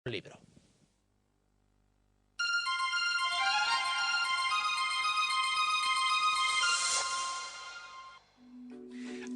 libro.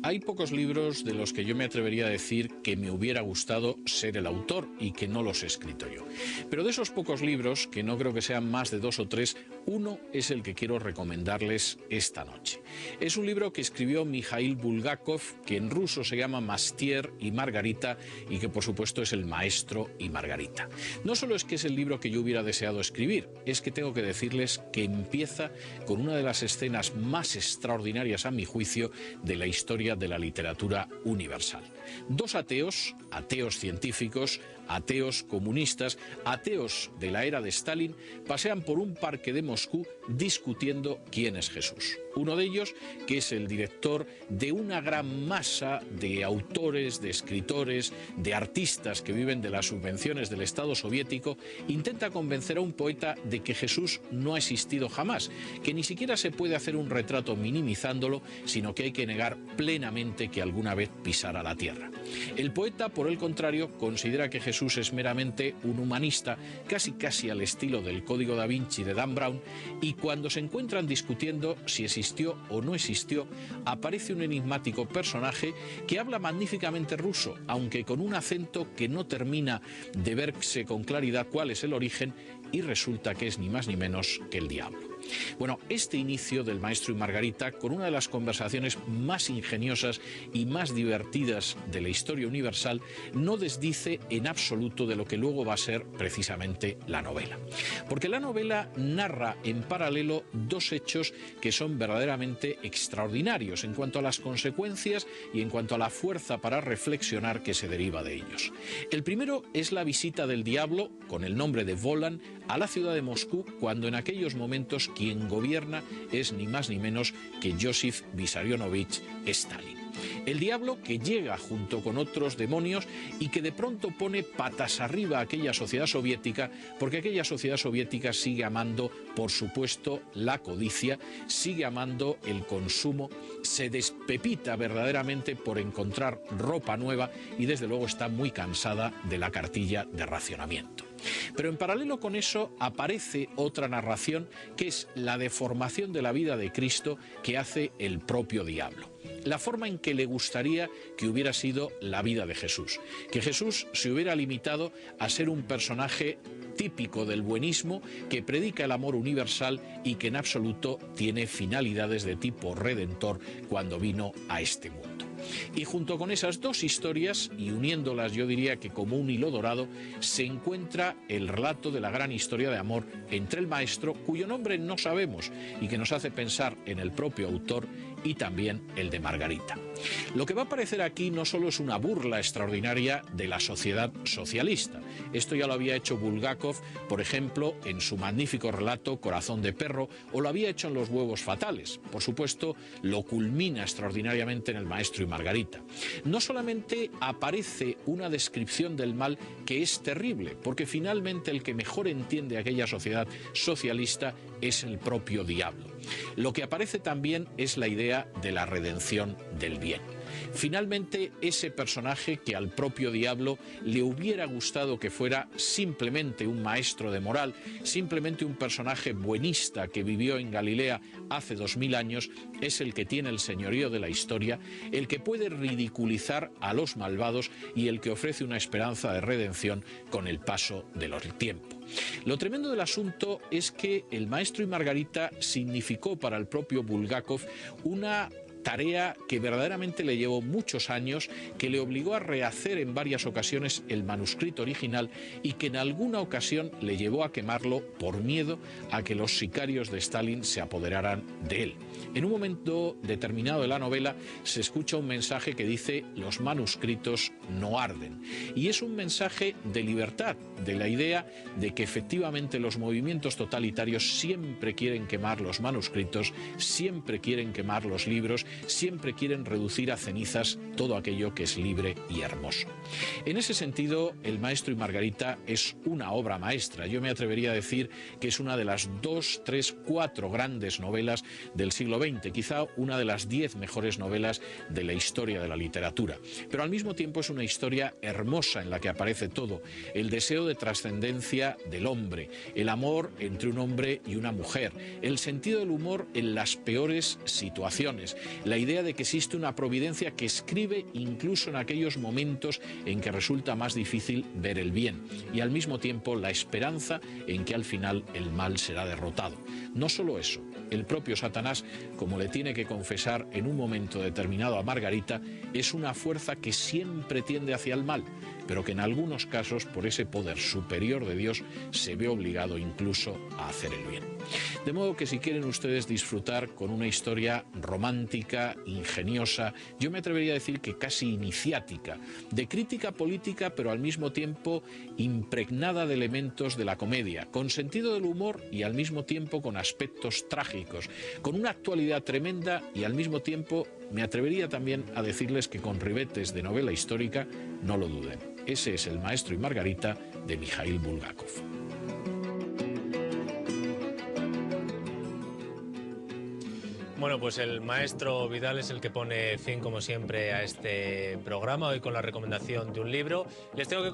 Hay pocos libros de los que yo me atrevería a decir que me hubiera gustado ser el autor y que no los he escrito yo. Pero de esos pocos libros, que no creo que sean más de 2 o 3, uno es el que quiero recomendarles esta noche. Es un libro que escribió Mikhail Bulgakov, que en ruso se llama Mastier y Margarita, y que por supuesto es el maestro y Margarita. No solo es que es el libro que yo hubiera deseado escribir, es que tengo que decirles que empieza con una de las escenas más extraordinarias a mi juicio de la historia de la literatura universal. 2 ateos, ateos científicos, ateos comunistas, ateos de la era de Stalin, pasean por un parque de Moscú discutiendo quién es Jesús. Uno de ellos, que es el director de una gran masa de autores, de escritores, de artistas que viven de las subvenciones del Estado soviético, intenta convencer a un poeta de que Jesús no ha existido jamás, que ni siquiera se puede hacer un retrato minimizándolo, sino que hay que negar plenamente que alguna vez pisara la tierra. El poeta, por el contrario, considera que Jesús es meramente un humanista, casi al estilo del Código da Vinci de Dan Brown, y cuando se encuentran discutiendo si existió o no existió, aparece un enigmático personaje que habla magníficamente ruso, aunque con un acento que no termina de verse con claridad cuál es el origen, y resulta que es ni más ni menos que el diablo. Bueno, este inicio del Maestro y Margarita, con una de las conversaciones más ingeniosas y más divertidas de la historia universal, no desdice en absoluto de lo que luego va a ser precisamente la novela. Porque la novela narra en paralelo 2 hechos que son verdaderamente extraordinarios en cuanto a las consecuencias y en cuanto a la fuerza para reflexionar que se deriva de ellos. El primero es la visita del diablo, con el nombre de Volan, a la ciudad de Moscú, cuando en aquellos momentos quien gobierna es ni más ni menos que Joseph Vissarionovich Stalin. El diablo que llega junto con otros demonios y que de pronto pone patas arriba a aquella sociedad soviética, porque aquella sociedad soviética sigue amando, por supuesto, la codicia, sigue amando el consumo, se despepita verdaderamente por encontrar ropa nueva y desde luego está muy cansada de la cartilla de racionamiento. Pero en paralelo con eso aparece otra narración, que es la deformación de la vida de Cristo que hace el propio diablo. La forma en que le gustaría que hubiera sido la vida de Jesús. Que Jesús se hubiera limitado a ser un personaje típico del buenismo que predica el amor universal y que en absoluto tiene finalidades de tipo redentor cuando vino a este mundo. Y junto con esas 2 historias, y uniéndolas yo diría que como un hilo dorado, se encuentra el relato de la gran historia de amor entre el maestro, cuyo nombre no sabemos y que nos hace pensar en el propio autor, y también el de Margarita. Lo que va a aparecer aquí no solo es una burla extraordinaria de la sociedad socialista. Esto ya lo había hecho Bulgakov, por ejemplo, en su magnífico relato Corazón de perro, o lo había hecho en Los huevos fatales. Por supuesto, lo culmina extraordinariamente en El maestro y Margarita. No solamente aparece una descripción del mal que es terrible, porque finalmente el que mejor entiende aquella sociedad socialista es el propio diablo. Lo que aparece también es la idea de la redención del bien. Finalmente, ese personaje que al propio diablo le hubiera gustado que fuera simplemente un maestro de moral, simplemente un personaje buenista que vivió en Galilea hace 2000 años, es el que tiene el señorío de la historia, el que puede ridiculizar a los malvados y el que ofrece una esperanza de redención con el paso del tiempo. Lo tremendo del asunto es que El maestro y Margarita significó para el propio Bulgakov una tarea que verdaderamente le llevó muchos años, que le obligó a rehacer en varias ocasiones el manuscrito original y que en alguna ocasión le llevó a quemarlo por miedo a que los sicarios de Stalin se apoderaran de él. En un momento determinado de la novela se escucha un mensaje que dice: los manuscritos no arden. Y es un mensaje de libertad, de la idea de que efectivamente los movimientos totalitarios siempre quieren quemar los manuscritos, siempre quieren quemar los libros siempre quieren reducir a cenizas todo aquello que es libre y hermoso. En ese sentido, El maestro y Margarita es una obra maestra. Yo me atrevería a decir que es una de las 2, 3, 4 grandes novelas del siglo XX, quizá una de las 10 mejores novelas de la historia de la literatura. Pero al mismo tiempo es una historia hermosa en la que aparece todo: el deseo de trascendencia del hombre, el amor entre un hombre y una mujer, el sentido del humor en las peores situaciones, la idea de que existe una providencia que escribe incluso en aquellos momentos en que resulta más difícil ver el bien, y al mismo tiempo la esperanza en que al final el mal será derrotado. No solo eso, el propio Satanás, como le tiene que confesar en un momento determinado a Margarita, es una fuerza que siempre tiende hacia el mal, pero que en algunos casos, por ese poder superior de Dios, se ve obligado incluso a hacer el bien. De modo que si quieren ustedes disfrutar con una historia romántica, ingeniosa, yo me atrevería a decir que casi iniciática, de crítica política, pero al mismo tiempo impregnada de elementos de la comedia, con sentido del humor y al mismo tiempo con aspectos trágicos, con una actualidad tremenda y al mismo tiempo me atrevería también a decirles que con ribetes de novela histórica, no lo duden. Ese es El maestro y Margarita de Mikhail Bulgakov. Bueno, pues el maestro Vidal es el que pone fin, como siempre, a este programa, hoy con la recomendación de un libro. Les tengo que